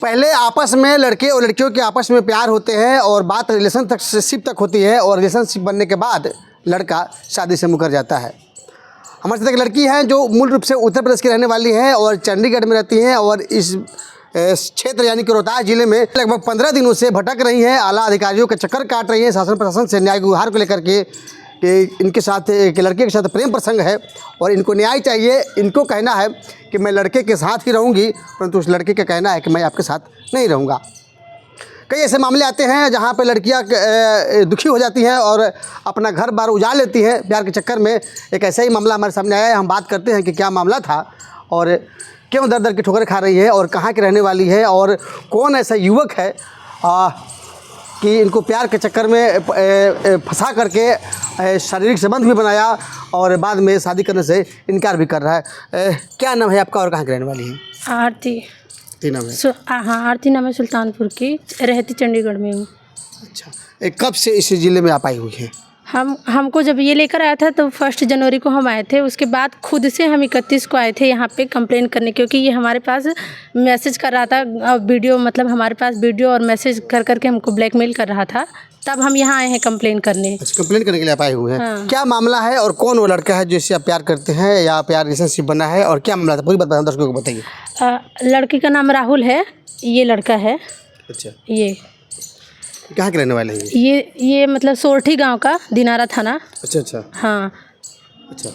पहले आपस में लड़के और लड़कियों के आपस में प्यार होते हैं और बात रिलेशनशिप तक होती है और रिलेशनशिप बनने के बाद लड़का शादी से मुकर जाता है। हमारे साथ एक लड़की है जो मूल रूप से उत्तर प्रदेश की रहने वाली है और चंडीगढ़ में रहती हैं और इस क्षेत्र यानी कि रोहतास जिले में लगभग 15 दिनों से भटक रही हैं, आला अधिकारियों के चक्कर काट रही हैं शासन प्रशासन से न्याय गुहार को लेकर के इनके साथ एक लड़के के साथ प्रेम प्रसंग है और इनको न्याय चाहिए। इनको कहना है कि मैं लड़के के साथ ही रहूँगी, परंतु उस लड़के का कहना है कि मैं आपके साथ नहीं रहूँगा। कई ऐसे मामले आते हैं जहाँ पे लड़कियाँ दुखी हो जाती हैं और अपना घर बार उजाड़ लेती हैं प्यार के चक्कर में। एक ऐसा ही मामला हमारे सामने आया है। हम बात करते हैं कि क्या मामला था और क्यों दर दर की ठोकर खा रही है और कहाँ की रहने वाली है और कौन ऐसा युवक है कि इनको प्यार के चक्कर में फंसा करके शारीरिक संबंध भी बनाया और बाद में शादी करने से इनकार भी कर रहा है। क्या नाम है आपका और कहाँ की रहने वाली है? आरती नाम है? हाँ, आरती नाम है, सुल्तानपुर की, रहती चंडीगढ़ में हूँ। अच्छा, कब से इस ज़िले में आप आई हुई हैं? हमको जब ये लेकर आया था तो 1 जनवरी को हम आए थे। उसके बाद खुद से हम 31 को आए थे यहाँ पे कंप्लेन करने, क्योंकि ये हमारे पास मैसेज कर रहा था, वीडियो मतलब हमारे पास वीडियो और मैसेज कर करके हमको ब्लैकमेल कर रहा था। तब हम यहाँ आए हैं कंप्लेन करने। अच्छा, कंप्लेन करने के लिए आप आए हुए हैं? हाँ। क्या मामला है और कौन वो लड़का है जिससे आप प्यार करते हैं या प्यार रिलेशनशिप बना है और क्या मामला था? पूरी बात दर्शकों को बताइए। लड़के का नाम राहुल है, ये लड़का है। अच्छा, ये कहाँ के रहने वाले हैं? ये मतलब सोरठी गांव का, दिनारा थाना। अच्छा। हाँ। अच्छा,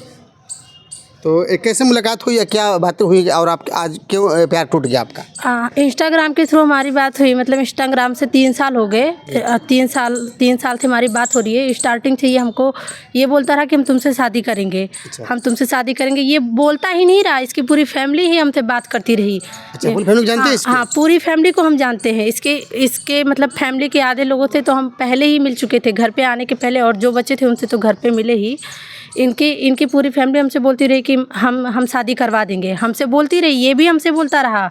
तो एक कैसे मुलाकात हुई या क्या बातें हुई और आप आज क्यों प्यार टूट गया आपका? इंस्टाग्राम के थ्रू हमारी बात हुई। मतलब इंस्टाग्राम से 3 साल हो गए। 3 साल से हमारी बात हो रही है। स्टार्टिंग से ये हमको ये बोलता रहा कि हम तुमसे शादी करेंगे। अच्छा। हम तुमसे शादी करेंगे, ये बोलता ही नहीं रहा। इसकी पूरी फैमिली ही हमसे बात करती रही। अच्छा, पूरी फैमिली जानते हैं इसकी? हाँ, पूरी फैमिली को हम जानते हैं। इसके मतलब फैमिली के आधे लोगों से तो हम पहले ही मिल चुके थे, घर पे आने के पहले, और जो बच्चे थे उनसे तो घर पे मिले ही। इनकी पूरी फैमिली हमसे बोलती रही कि हम शादी करवा देंगे, हमसे बोलती रही, ये भी हमसे बोलता रहा।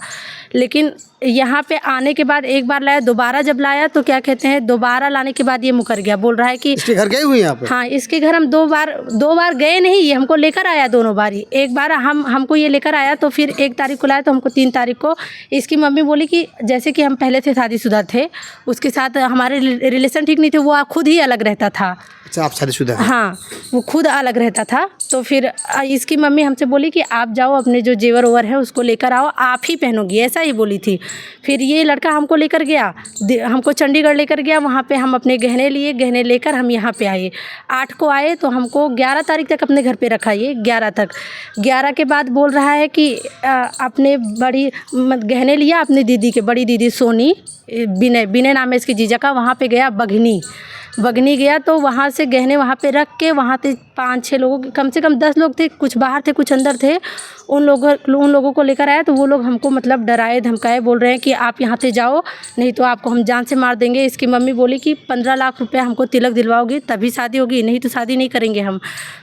लेकिन यहाँ पे आने के बाद एक बार लाया, दोबारा जब लाया तो क्या कहते हैं, दोबारा लाने के बाद ये मुकर गया। बोल रहा है कि इसके घर गए हुए हैं आप? हाँ, इसके घर हम 2 बार गए नहीं, ये हमको लेकर आया दोनों बारी। एक बार हमको ये लेकर आया तो फिर 1 तारीख को लाया तो हमको 3 तारीख को इसकी मम्मी बोली कि जैसे कि हम पहले से शादीशुदा थे, उसके साथ हमारे रिलेशन ठीक नहीं थे, वो खुद ही अलग रहता था। अच्छा, आप शादीशुदा हैं? हाँ, वो खुद अलग रहता था। तो फिर इसकी मम्मी हमसे बोली कि आप जाओ, अपने जो जेवर ओवर है उसको लेकर आओ, आप ही पहनोगी, ऐसा ही बोली थी। फिर ये लड़का हमको लेकर गया, हमको चंडीगढ़ लेकर गया। वहाँ पे हम अपने गहने लिए, गहने लेकर हम यहाँ पे आए। 8 को आए तो हमको 11 तारीख तक अपने घर पे रखा। ये 11 तक, 11 के बाद बोल रहा है कि अपने गहने लिया अपनी दीदी के, बड़ी दीदी सोनी, बिने नाम है इसके जीजा का, वहाँ पे गया बगनी गया। तो वहाँ से गहने वहाँ पे रख के, वहाँ से 5-6 लोगों, कम से कम 10 लोग थे, कुछ बाहर थे कुछ अंदर थे, उन लोगों को लेकर आया। तो वो लोग हमको मतलब डराए धमकाए, बोल रहे हैं कि आप यहाँ से जाओ, नहीं तो आपको हम जान से मार देंगे। इसकी मम्मी बोली कि 15 लाख रुपये हमको तिलक दिलवाओगी तभी शादी होगी, नहीं तो शादी नहीं करेंगे हम।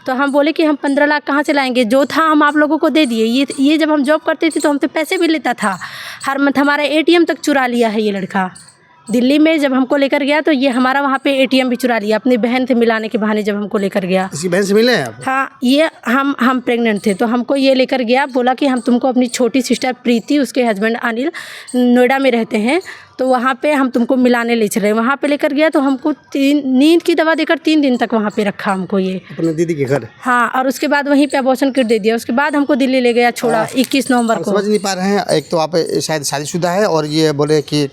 तो हम बोले कि हम 15 लाख कहाँ से लाएंगे, जो था हम आप लोगों को दे दिए। ये जब हम जॉब करते थे तो हमसे पैसे भी लेता था, हर मंथ हमारा ATM तक चुरा लिया है ये लड़का। दिल्ली में जब हमको लेकर गया तो ये हमारा वहाँ पे ATM भी चुरा लिया, अपनी बहन से मिलाने के बहाने जब हमको लेकर गया। इसकी बहन से मिले हैं आप? हाँ, ये हम प्रेग्नेंट थे तो हमको ये लेकर गया, बोला कि हम तुमको अपनी छोटी सिस्टर प्रीति, उसके हस्बैंड अनिल नोएडा में रहते हैं, तो वहाँ पे हम तुमको मिलाने ले चले। वहाँ पे लेकर गया तो हमको नींद की दवा देकर 3 दिन तक वहाँ पे रखा हमको, ये अपने दीदी के घर। हाँ, और उसके बाद वहीं पे अबॉर्शन किट दे दिया। उसके बाद हमको दिल्ली ले गया, छोड़ा 21 नवंबर को। समझ नहीं पा रहे हैं, एक तो आप शायद शादीशुदा है और ये बोले कि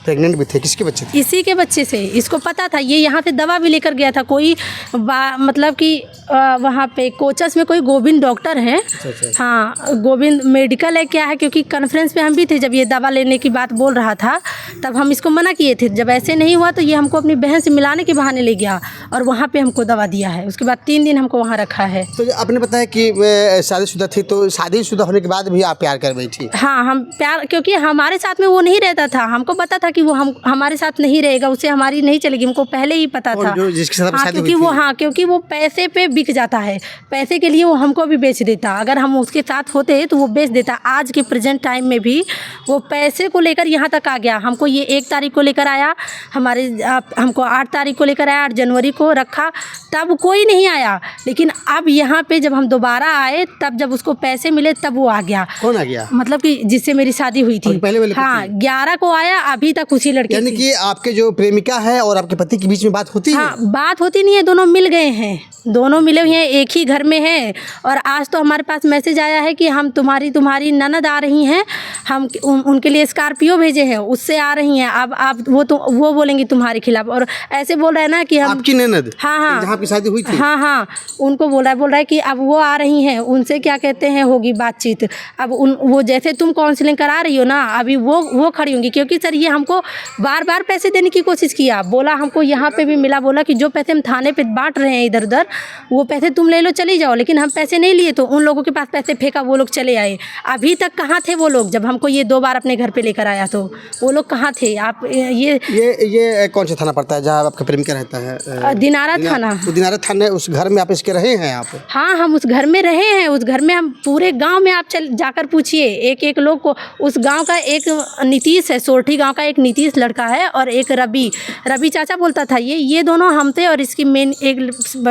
प्रेग्नेंट भी थे। किसके बच्चे थे? इसी के बच्चे से। इसको पता था, ये यहाँ से दवा भी लेकर गया था। कोई मतलब कि वहाँ पे कोचस में कोई गोविंद डॉक्टर हैं। अच्छा। हाँ, गोविंद मेडिकल है क्या है, क्योंकि कॉन्फ्रेंस पे हम भी थे जब ये दवा लेने की बात बोल रहा था, तब हम इसको मना किए थे। जब ऐसे नहीं हुआ तो ये हमको अपनी बहन से मिलाने के बहाने ले गया और वहाँ पे हमको दवा दिया है। उसके बाद 3 दिन हमको वहाँ रखा है। तो आपने बताया कि शादीशुदा थी, तो शादीशुदा होने के बाद भी आप प्यार कर रही थी? हाँ, हम प्यार, क्योंकि हमारे साथ में वो नहीं रहता था, हमको पता था कि वो हमारे साथ नहीं रहेगा, उससे हमारी नहीं चलेगी, हमको पहले ही पता था। जिसके साथ शादी क्योंकि हुई थी? वो क्योंकि वो पैसे पे बिक जाता है, पैसे के लिए वो हमको भी बेच देता। अगर हम उसके साथ होते तो वो बेच देता। आज के प्रेजेंट टाइम में भी वो पैसे को लेकर यहाँ तक आ गया। हम हमको ये 1 तारीख को लेकर आया, हमको 8 तारीख को लेकर आया, 8 जनवरी को रखा, तब कोई नहीं आया। लेकिन अब यहाँ पे जब हम दोबारा आए, तब जब उसको पैसे मिले तब वो आ गया। कौन आ गया? मतलब कि जिससे मेरी शादी हुई थी, पहले वाले हाँ 11 को आया, अभी तक उसी लड़के यानी कि आपके जो प्रेमिका है और आपके पति के बीच में बात होती है? हाँ, बात होती नहीं है, दोनों मिल गए हैं, दोनों मिले हुए हैं, एक ही घर में हैं। और आज तो हमारे पास मैसेज आया है कि हम तुम्हारी ननद आ रही हैं, हम उनके लिए स्कॉर्पियो भेजे हैं, उससे आ रही हैं। अब आप वो बोलेंगी तुम्हारे खिलाफ, और ऐसे बोल रहे हैं ना कि हम आपकी ननद, हाँ जहाँ आपकी शादी हुई थी, हाँ उनको बोल रहा है कि अब वो आ रही हैं, उनसे क्या कहते हैं होगी बातचीत। अब वो जैसे तुम काउंसलिंग करा रही हो ना, अभी वो खड़ी होंगी। क्योंकि सर ये हमको बार बार पैसे देने की कोशिश किया, बोला हमको यहाँ पे भी मिला, बोला कि जो पैसे हम थाने पे बांट रहे हैं इधर उधर, वो पैसे तुम ले लो चली जाओ। लेकिन हम पैसे नहीं लिए, तो उन लोगों के पास पैसे फेंका, वो लोग चले आए। अभी तक कहाँ थे वो लोग? जब हमको ये 2 बार अपने घर पे लेकर आया तो वो लोग कहाँ थे? आप ये कौन सा थाना पड़ता है जहाँ आपका प्रेमिका रहता है? दिनारा थाना। तो दिनारा थाने, उस घर में आप इसके रहे हैं आप? हाँ, हम उस घर में रहे हैं। उस घर में हम पूरे गांव में आप जाकर पूछिए, एक लोग को। उस गांव का एक नीतीश है, सोरठी गांव का एक नीतीश लड़का है, और एक रवि चाचा बोलता था। ये दोनों हम थे, और इसकी मेन एक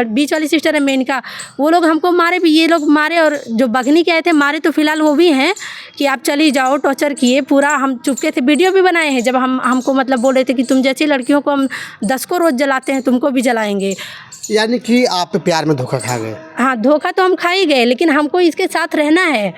बीच वाली सिस्टर है मेनका, वो लोग हमको मारे भी, ये लोग मारे। और जो बगनी के आए थे मारे, तो फिलहाल वो भी हैं कि आप चली जाओ, टॉर्चर किए पूरा। हम चुपके थे, वीडियो भी बनाए हैं। जब हमको मतलब बोल रहे थे कि तुम जैसी लड़कियों को हम 10 को रोज़ जलाते हैं, तुमको भी जलाएंगे। यानी कि आप प्यार में धोखा खा गए? हाँ, धोखा तो हम खा ही गए, लेकिन हमको इसके साथ रहना है।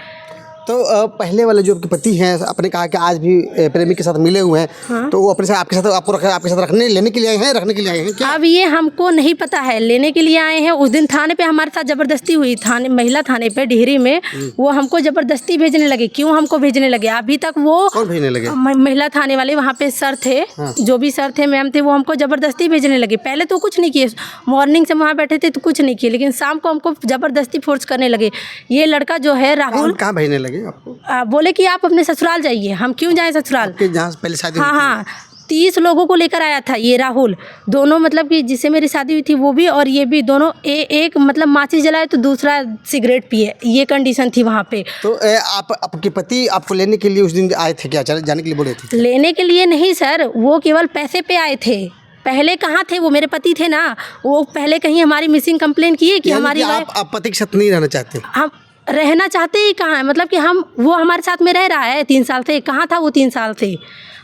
तो पहले वाले जो आपके पति हैं, आपने कहा कि आज भी प्रेमी के साथ मिले हुए हैं, हाँ। तो वो अपने साथ आपके साथ रखने लेने के लिए आए हैं, रखने के लिए आए हैं क्या? अब ये हमको नहीं पता है, लेने के लिए आए हैं। उस दिन थाने पे हमारे साथ ज़बरदस्ती हुई, महिला थाने पे डिहरी में। वो हमको ज़बरदस्ती भेजने लगे। क्यों हमको भेजने लगे? अभी तक वो कौन भेजने लगे? महिला थाने वाले, वहाँ पे सर थे, हाँ। जो भी सर थे, मैम थे, वो हमको ज़बरदस्ती भेजने लगे। पहले तो कुछ नहीं किए, मॉर्निंग से वहाँ बैठे थे तो कुछ नहीं किए, लेकिन शाम को हमको ज़बरदस्ती फोर्स करने लगे। ये लड़का जो है राहुल, कहाँ भेजने लगे आपको? बोले कि आप अपने ससुराल जाइए। हम क्यों जाएं ससुराल? जहाँ पहले शादी हुई थी? हाँ, 30 लोगों को लेकर आया था ये राहुल। दोनों मतलब कि जिससे मेरी शादी हुई थी वो भी, और ये भी, दोनों एक मतलब माचिस जलाए तो दूसरा सिगरेट पिए, ये कंडीशन थी वहाँ पे। तो आपके पति आपको लेने के लिए उस दिन आए थे क्या? जाने के लिए बोले थे? लेने के लिए नहीं सर, वो केवल पैसे पे आए थे। पहले कहाँ थे वो? मेरे पति थे ना, वो पहले कहीं हमारी मिसिंग कंप्लेन किए कि हमारी आप पति के साथ नहीं रहना चाहते? हम रहना चाहते ही कहाँ है? मतलब कि वो हमारे साथ में रह रहा है 3 साल से। कहाँ था वो 3 साल से?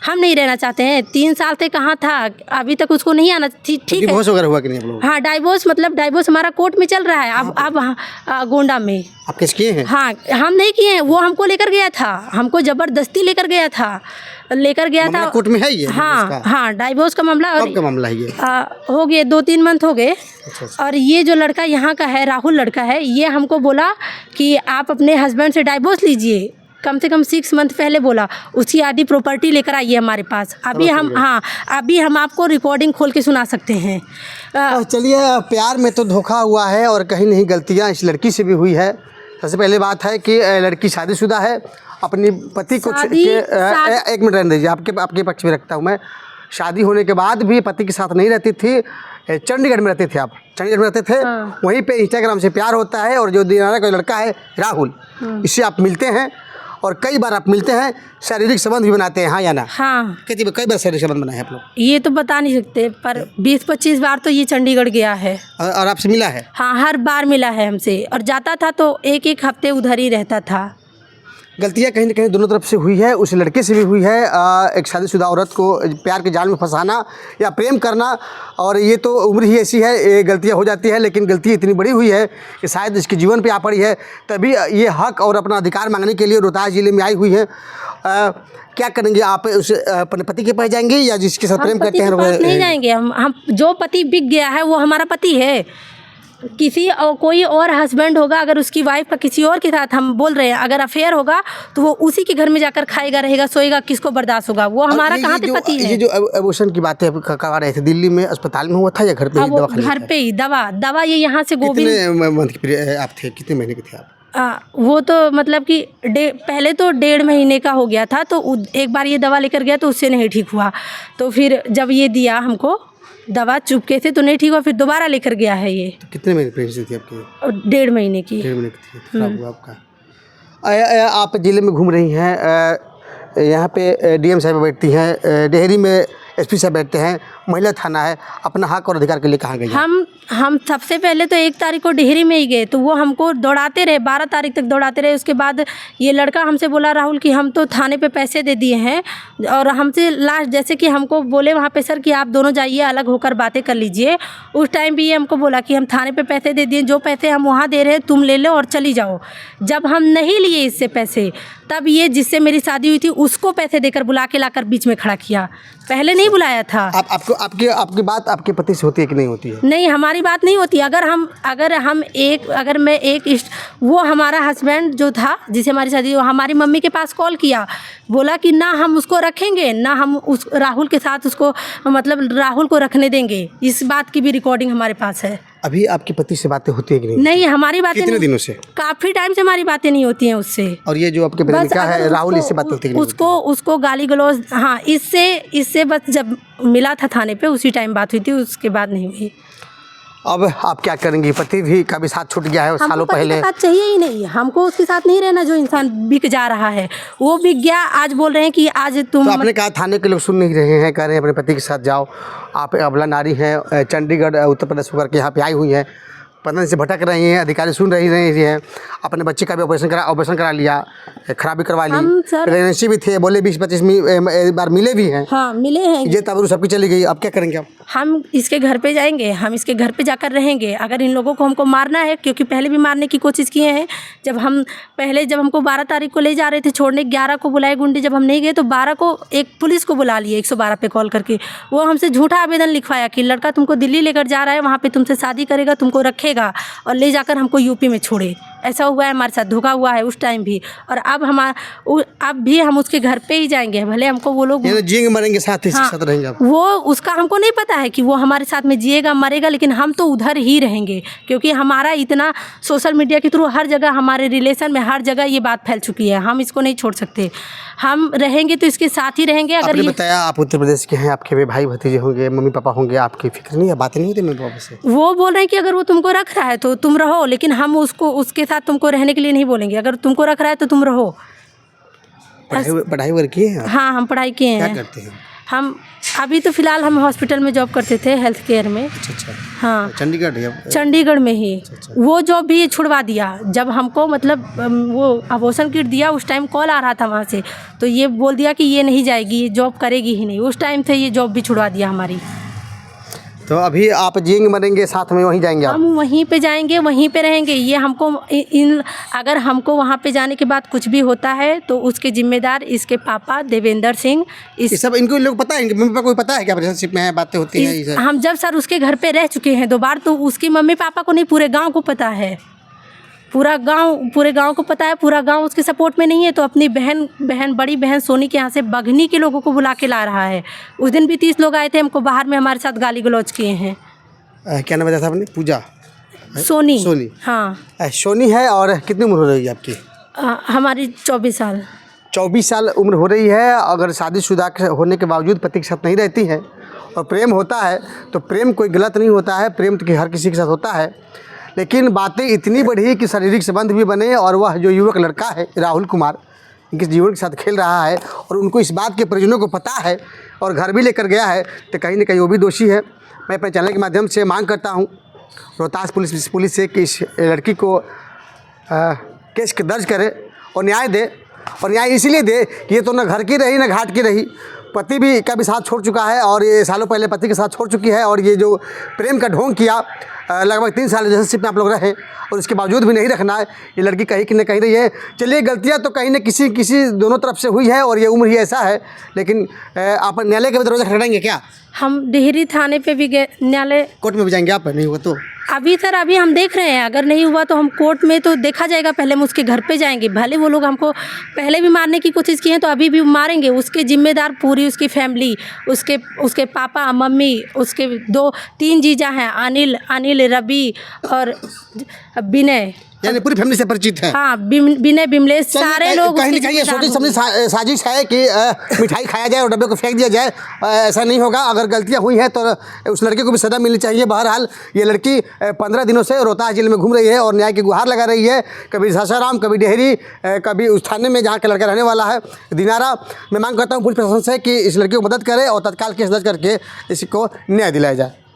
हम नहीं रहना चाहते हैं। 3 साल से कहाँ था? अभी तक उसको नहीं आना। ठीक है, डिवोर्स वगैरह हुआ कि नहीं आप लोग? हाँ, डाइवोर्स हमारा कोर्ट में चल रहा है अब गोंडा में। आप केस किए हैं? हाँ, हम नहीं किए हैं, वो हमको लेकर गया था, हमको ज़बरदस्ती लेकर गया था। कोर्ट में है ये? हाँ, डाइवोर्स का मामला। कब का मामला है ये? हो गए 2-3 मंथ हो गए। अच्छा। और ये जो लड़का यहाँ का है, राहुल लड़का है, ये हमको बोला कि आप अपने हस्बैंड से डाइवोर्स लीजिए। कम से कम 6 मंथ पहले बोला। उसकी आधी प्रॉपर्टी लेकर आइए हमारे पास। अभी हम आपको रिकॉर्डिंग खोल के सुना सकते हैं। चलिए, प्यार में तो धोखा हुआ है और कहीं नहीं गलतियाँ इस लड़की से भी हुई है। सबसे पहले बात है कि लड़की शादीशुदा है, अपनी पति को एक मिनट रहने दीजिए, आपके पक्ष में रखता हूँ मैं। शादी होने के बाद भी पति के साथ नहीं रहती थी। चंडीगढ़ में रहते थे आप? चंडीगढ़ में रहते थे। हाँ। वहीं पे इंस्टाग्राम से प्यार होता है, और जो दिनारा का लड़का है राहुल, इससे आप मिलते हैं, और कई बार आप मिलते हैं, शारीरिक संबंध भी बनाते हैं, हाँ या ना? हाँ, कई बार शारीरिक संबंध बनाए आप लोग? ये तो बता नहीं सकते, पर 20-25 बार तो ये चंडीगढ़ गया है। और आपसे मिला है? हाँ, हर बार मिला है हमसे, और जाता था तो एक हफ्ते उधर ही रहता था। गलतियाँ कहीं ना कहीं दोनों तरफ से हुई है, उस लड़के से भी हुई है। एक शादीशुदा औरत को प्यार के जाल में फंसाना या प्रेम करना, और ये तो उम्र ही ऐसी है, ये गलतियाँ हो जाती है। लेकिन गलती इतनी बड़ी हुई है कि शायद इसके जीवन पे आ पड़ी है, तभी ये हक और अपना अधिकार मांगने के लिए रोहतास जिले में आई हुई है। क्या करेंगे आप? उस अपने पति के पास जाएंगे या जिसके साथ प्रेम करते हैं? नहीं जाएंगे हम जो पति बिक गया है वो हमारा पति है। कोई और हस्बैंड होगा, अगर उसकी वाइफ का किसी और के साथ, हम बोल रहे हैं, अगर अफेयर होगा तो वो उसी के घर में जाकर खाएगा, रहेगा, सोएगा, किसको बर्दाश्त होगा? वो हमारा कहाँ पे पति है? ये जो अबॉर्शन की बातें करवा रहे थे, दिल्ली में अस्पपहल में हुआ था या घर पे? घर पे ही दवा ये यहाँ से गोविंद। कितने मंथ के आप थे? कितने महीने के थे आप? वो तो मतलब कि पहले तो 1.5 महीने का हो गया था, तो एक बार ये दवा लेकर गया तो उससे नहीं ठीक हुआ। तो फिर जब ये दिया हमको दवा चुपके से, तो नहीं ठीक हुआ, फिर दोबारा लेकर गया है ये। तो कितने महीने प्रेगनेंसी थी आपकी? 1.5 महीने की। 1.5 महीने की थी। खराब हुआ आपका। आप जिले में घूम रही हैं, यहाँ पे डीएम साहब बैठती हैं, डेहरी में एसपी साहब बैठते हैं, महिला थाना है, अपना हक और अधिकार के लिए कहाँ गई? हम सबसे पहले तो 1 तारीख को डेहरी में ही गए, तो वो हमको दौड़ाते रहे, 12 तारीख तक दौड़ाते रहे। उसके बाद ये लड़का हमसे बोला, राहुल कि हम तो थाने पे पैसे दे दिए हैं, और हमसे लास्ट जैसे कि हमको बोले वहाँ पे सर कि आप दोनों जाइए अलग होकर बातें कर लीजिए। उस टाइम भी ये हमको बोला कि हम थाने पे पैसे दे दिए, जो पैसे हम वहाँ दे रहे हैं तुम ले लो और चली जाओ। जब हम नहीं लिए इससे पैसे, तब ये जिससे मेरी शादी हुई थी उसको पैसे देकर बुला के लाकर बीच में खड़ा किया, पहले नहीं बुलाया था। आपकी बात आपके पति से होती है कि नहीं होती है? नहीं, हमारी बात नहीं होती। वो हमारा हस्बैंड जो था जिसे हमारी शादी, वो हमारी मम्मी के पास कॉल किया, बोला कि ना हम उसको रखेंगे, ना हम उस राहुल के साथ उसको मतलब राहुल को रखने देंगे। इस बात की भी रिकॉर्डिंग हमारे पास है। अभी आपके पति से बातें होती है कि नहीं? नहीं, हमारी बातें कितने दिनों से? काफ़ी टाइम से हमारी बातें नहीं होती हैं उससे। और ये जो आपके प्रेमिका है राहुल, इससे बात होती है कि नहीं? उसको गाली गलौज, हाँ, इससे बस जब मिला था थाने पे उसी टाइम बात हुई थी, उसके बाद नहीं हुई। अब आप क्या करेंगे? पति भी का भी साथ छूट गया है सालों पहले। हमको साथ चाहिए ही नहीं, हमको उसके साथ नहीं रहना। जो इंसान बिक जा रहा है वो बिक गया। आज बोल रहे हैं कि आज तुम, तो आपने कहा थाने के लोग सुन नहीं रहे हैं, कह रहे हैं अपने पति के साथ जाओ। आप अबला नारी हैं, चंडीगढ़ उत्तर प्रदेश होकर के यहाँ पे आई हुई हैं, पता नहीं से भटक रही हैं, अधिकारी सुन रही हैं। अपने बच्चे का भी ऑपरेशन करा लिया, खराबी करवा ली, प्रेगनेंसी भी थे, बोले 20-25 बार मिले भी हैं। हाँ, मिले हैं। ये तबरू सबकी चली गई, अब क्या करेंगे आप? हम इसके घर पे जाएंगे, हम इसके घर पे जाकर रहेंगे। अगर इन लोगों को हमको मारना है, क्योंकि पहले भी मारने की कोशिश किए हैं। जब हमको 12 तारीख को ले जा रहे थे छोड़ने, 11 को बुलाए गुंडे, जब हम नहीं गए तो 12 को एक पुलिस को बुला लिए 112 पे कॉल करके। वो हमसे झूठा आवेदन लिखवाया कि लड़का तुमको दिल्ली लेकर जा रहा है, वहाँ पे तुमसे शादी करेगा, तुमको रखेगा और ले जाकर हमको यूपी में छोड़े। ऐसा हुआ है, हमारे साथ धोखा हुआ है उस टाइम भी। और अब भी हम उसके घर पे ही जाएंगे, भले हमको वो लोग जिएंगे मरेंगे साथ ही साथ रहेंगे आप। वो उसका हमको नहीं पता है कि वो हमारे साथ में जिएगा मरेगा, लेकिन हम तो उधर ही रहेंगे, क्योंकि हमारा इतना सोशल मीडिया के थ्रू हर जगह, हमारे रिलेशन में हर जगह ये बात फैल चुकी है। हम इसको नहीं छोड़ सकते, हम रहेंगे तो इसके साथ ही रहेंगे। अगर आपने बताया आप उत्तर प्रदेश के हैं, आपके भाई भतीजे होंगे, मम्मी पापा होंगे, आपकी फिक्र नहीं है, बातें नहीं होती मम्मी पापा से? वो बोल रहे हैं कि अगर वो तुमको रख रहा है तो तुम रहो, लेकिन हम उसके साथ तुमको रहने के लिए नहीं बोलेंगे। अगर तुमको रख रहा है तो तुम रहो। पढ़ाई वगैरह किए हैं? हाँ, हम पढ़ाई किए हैं। क्या करते हैं? हम अभी तो फिलहाल हम हॉस्पिटल में जॉब करते थे, हेल्थ केयर में। अच्छा। हाँ, चंडीगढ़ में ही। वो जॉब भी छुड़वा दिया। जब हमको मतलब वो अबॉर्शन किट दिया, उस टाइम कॉल आ रहा था वहाँ से, तो ये बोल दिया कि ये नहीं जाएगी, ये जॉब करेगी ही नहीं। उस टाइम से ये जॉब भी छुड़वा दिया हमारी। तो अभी आप जिएंगे मरेंगे साथ में वहीं जाएंगे? हम वहीं पे जाएंगे, वहीं पे रहेंगे। ये हमको अगर हमको वहाँ पे जाने के बाद कुछ भी होता है तो उसके जिम्मेदार इसके पापा देवेंद्र सिंह। ये सब इनको लोग पता है? मम्मी पापा को पता है क्या रिलेशनशिप में है, बातें होती हैं? हम जब सर उसके घर पे रह चुके हैं 2 बार, तो उसकी मम्मी पापा को नहीं, पूरे गाँव को पता है। पूरे गांव को पता है। पूरा गांव उसके सपोर्ट में नहीं है, तो अपनी बड़ी बहन सोनी के यहाँ से बघनी के लोगों को बुला के ला रहा है। उस दिन भी 30 लोग आए थे, हमको बाहर में हमारे साथ गाली गलौज किए हैं। क्या नाम बताया था आपने? पूजा सोनी। हाँ, सोनी है। और कितनी उम्र हो रही है आपकी? हमारी 24 साल। 24 साल उम्र हो रही है। अगर शादीशुदा होने के बावजूद पति के साथ नहीं रहती है और प्रेम होता है, तो प्रेम कोई गलत नहीं होता है, प्रेम तो हर किसी के साथ होता है। लेकिन बातें इतनी बढ़ी कि शारीरिक संबंध भी बने, और वह जो युवक लड़का है राहुल कुमार, इनके जीवन के साथ खेल रहा है और उनको इस बात के परिजनों को पता है और घर भी लेकर गया है, तो कहीं ना कहीं वो भी दोषी है। मैं अपने चैनल के माध्यम से मांग करता हूँ रोहतास पुलिस से कि इस लड़की को केस दर्ज करे और न्याय दे। और न्याय इसीलिए दे कि ये तो ना घर की रही ना घाट की रही, पति भी का भी साथ छोड़ चुका है, और ये सालों पहले पति के साथ छोड़ चुकी है। और ये जो प्रेम का ढोंग किया, लगभग 3 साल रिलेशनशिप में आप लोग रहे और इसके बावजूद भी नहीं रखना है, ये लड़की कहीं न कहीं रही है। चलिए, गलतियां तो कहीं न किसी दोनों तरफ से हुई है, और ये उम्र ही ऐसा है। लेकिन आप न्यायालय के दरवाजा खटखटाएंगे क्या? हम डेहरी थाने पे भी गए, न्यायालय कोर्ट में भी जाएंगे आप? नहीं हुआ तो अभी हम देख रहे हैं, अगर नहीं हुआ तो हम कोर्ट में तो देखा जाएगा। पहले हम उसके घर पे जाएंगे। भले वो लोग हमको पहले भी मारने की कोशिश की हैं, तो अभी भी मारेंगे। उसके जिम्मेदार पूरी उसकी फैमिली, उसके पापा मम्मी, उसके 2-3 जीजा हैं, अनिल, रवि और विनय। यानी पूरी फैमिली से परिचित है। हाँ, विनय विमलेश सारे लोग कहीं उसके ना कहीं ये जिम्मेदार सोची होंगे। समझी साजिश है कि मिठाई खाया जाए और डब्बे को फेंक दिया जाए। ऐसा नहीं होगा। अगर गलतियां हुई हैं तो उस लड़के को भी सजा मिलनी चाहिए। बहरहाल ये लड़की 15 दिनों से रोहतास जेल में घूम रही है और न्याय की गुहार लगा रही है। कभी सासाराम, कभी डेहरी, कभी उस थाने में जहाँ का लड़का रहने वाला है दिनारा। मैं मांग करता हूँ पुलिस प्रशासन से कि इस लड़की को मदद करे और तत्काल केस दर्ज करके इसको न्याय दिलाया जाए।